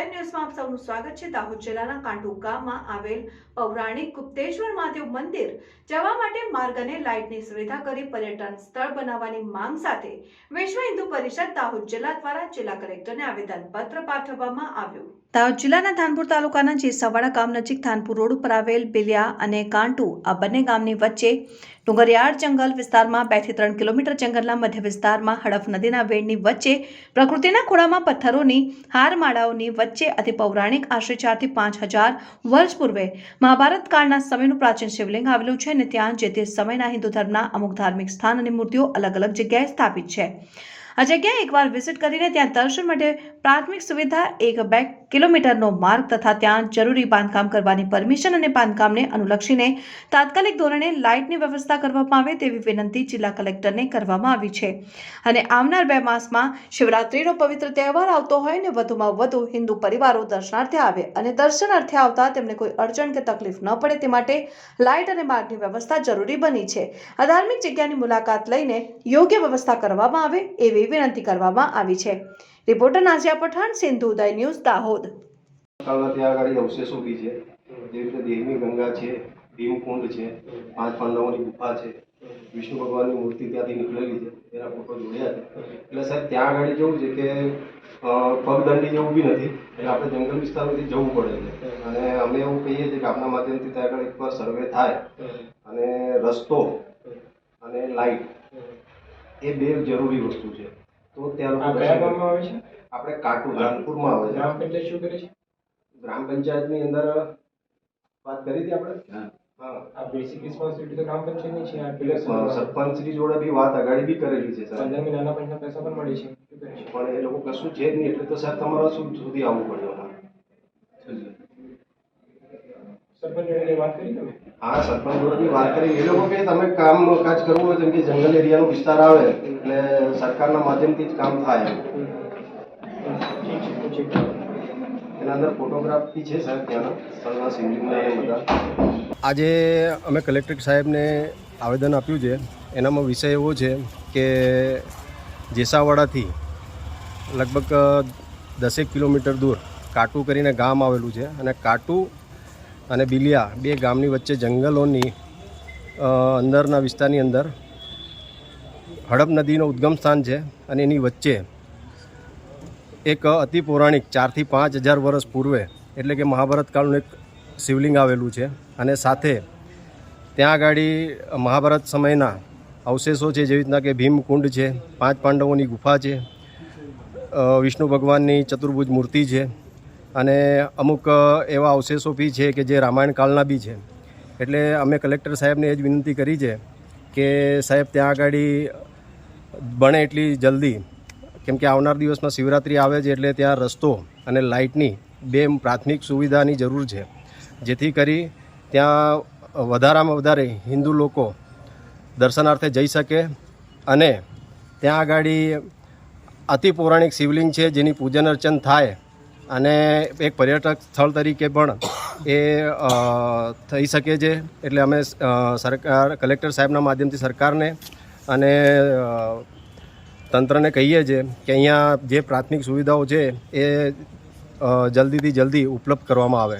ઉદય ન્યૂઝમાં આપ સૌનું સ્વાગત છે। દાહોદ જિલ્લાના કાંટુ ગામમાં આવેલ પૌરાણિક ગુપ્તેશ્વર મહાદેવ મંદિર જવા માટે માર્ગ અને લાઇટની સુવિધા કરી પર્યટન સ્થળ બનાવવાની માંગ સાથે વિશ્વ હિન્દુ પરિષદ દાહોદ જિલ્લા દ્વારા જિલ્લા કલેક્ટરને આવેદનપત્ર પાઠવવામાં આવ્યું। દાહોદ જિલ્લાના ધાનપુર તાલુકાના જેસાવાડા ગામ નજીક ધાનપુર રોડ ઉપર આવેલ બિલિયા અને કાંટુ આ બંને ગામની વચ્ચે ડુંગરિયાળ જંગલ વિસ્તારમાં 2 થી 3 કિલોમીટર જંગલના મધ્ય વિસ્તારમાં હડફ નદીના વેડની વચ્ચે પ્રકૃતિના ખોળામાં પથ્થરોની હારમાળાઓની વચ્ચે અતિ પૌરાણિક આશરે 4 થી 5,000 વર્ષ પૂર્વે મહાભારત કાળના સમયનું પ્રાચીન શિવલિંગ આવેલું છે અને ત્યાં જે તે સમયના હિન્દુ ધર્મના અમુક ધાર્મિક સ્થાન અને મૂર્તિઓ અલગ અલગ જગ્યાએ સ્થાપિત છે। આ જગ્યાએ એકવાર વિઝિટ કરીને ત્યાં દર્શન માટે પ્રાથમિક સુવિધા 1-2 કિલોમીટરનો માર્ગ તથા ત્યાં જરૂરી બાંધકામ કરવાની પરમિશન અને બાંધકામને અનુલક્ષીને તાત્કાલિક ધોરણે લાઇટની વ્યવસ્થા કરવામાં આવે તેવી વિનંતી જિલ્લા કલેક્ટરને કરવામાં આવી છે અને આવનાર 2 માસમાં શિવરાત્રીનો પવિત્ર તહેવાર આવતો હોય અને વધુમાં વધુ હિન્દુ પરિવારો દર્શનાર્થે આવે અને દર્શનાર્થે આવતા તેમને કોઈ અડચણ કે તકલીફ ન પડે તે માટે લાઇટ અને માર્ગની વ્યવસ્થા જરૂરી બની છે। આ ધાર્મિક જગ્યાની મુલાકાત લઈને યોગ્ય વ્યવસ્થા કરવામાં આવે એવી વિનંતી કરવામાં આવી છે। રિપોર્ટર નાઝિયા પઠાણ, સિંધુ ઉદય ન્યૂઝ, દાહોદ। કાળના ત્યાં આગળ અવશેષો બી છે, જેવી રીતે દેહની ગંગા છે, ભીમકુંડ છે, 5 પાંડવોની ગુફા છે, વિષ્ણુ ભગવાનની મૂર્તિ ત્યાંથી નીકળેલી છે, એના ફોટો જોડ્યા છે। એટલે સાહેબ ત્યાં આગળ કેવું છે કે પગદંડી જેવું બી નથી, એટલે આપણે જંગલ વિસ્તારમાંથી જવું પડે છે અને અમે એવું કહીએ છીએ કે આપણા માધ્યમથી ત્યાં આગળ એકવાર સર્વે થાય અને રસ્તો અને લાઇટ એ 2 જરૂરી વસ્તુ છે। તો ત્યાં લોકો કયા ગામમાં આવે છે? આપણે કાંટુ ધાનપુરમાં આવે છે। ગ્રામ પંચાયત શું કરે છે? ગ્રામ પંચાયતની અંદર વાત કરી હતી આપણે। આ બેસિક રિસ્પોન્સિબિલિટી તો ગ્રામ પંચાયતની છે। આ પેલે સરપંચની જોડે બી વાત અગાડી બી કરેલી છે સર। 15 મહિનાના પૈસા પણ મળે છે, પણ એ લોકો કશું છે જ નહીં। એટલે તો સાહેબ તમારા સુધી આવવું પડે। સરપંચ જોડે વાત કરી તમે? હા, સરપંચ જોડે બી વાત કરી। એ લોકો કે તમે કાજ કરવું હોય જેમ કે જંગલ એરિયાનો વિસ્તાર આવે એટલે સરકારના માધ્યમથી જ કામ થાય। એના અંદર ફોટોગ્રાફી છે સાહેબ ત્યાંના સ્થળના સિંગિંગના બધા। આજે અમે કલેક્ટર સાહેબને આવેદન આપ્યું છે। એનામાં વિષય એવો છે કે જેસાવાડાથી લગભગ 10 કિલોમીટર દૂર કાંટુ કરીને ગામ આવેલું છે અને કાંટુ અને બિલિયા 2 ગામની વચ્ચે જંગલોની અંદરના વિસ્તારની અંદર હડપ નદીનો ઉદ્ગમ સ્થાન છે અને એની વચ્ચે એક અતિ પૌરાણિક 4 થી 5,000 વર્ષ પૂર્વે એટલે કે મહાભારત કાળનું એક શિવલિંગ આવેલું છે અને સાથે ત્યાં આગળ મહાભારત સમયના અવશેષો છે, જેવી રીતના કે ભીમકુંડ છે, 5 પાંડવોની ગુફા છે, વિષ્ણુ ભગવાનની ચતુર્ભુજ મૂર્તિ છે અને અમુક એવા અવશેષો બી છે કે જે રામાયણ કાળના બી છે। એટલે અમે કલેક્ટર સાહેબને એ જ વિનંતી કરી છે કે સાહેબ ત્યાં આગળ બને એટલી જલ્દી, કેમ કે આવનાર દિવસમાં શિવરાત્રિ આવે છે એટલે ત્યાં રસ્તો અને લાઇટની 2 પ્રાથમિક સુવિધાની જરૂર છે, જેથી કરી ત્યાં વધારામાં વધારે હિન્દુ લોકો દર્શનાર્થે જઈ શકે અને ત્યાં આગળ અતિ પૌરાણિક શિવલિંગ છે જેની પૂજન અર્ચન થાય અને એક પર્યટક સ્થળ તરીકે પણ એ થઈ શકે છે। એટલે અમે સરકાર કલેક્ટર સાહેબના માધ્યમથી સરકારને અને તંત્રને કહીએ છીએ કે અહીંયા જે પ્રાથમિક સુવિધાઓ છે એ જલ્દીથી જલ્દી ઉપલબ્ધ કરવામાં આવે।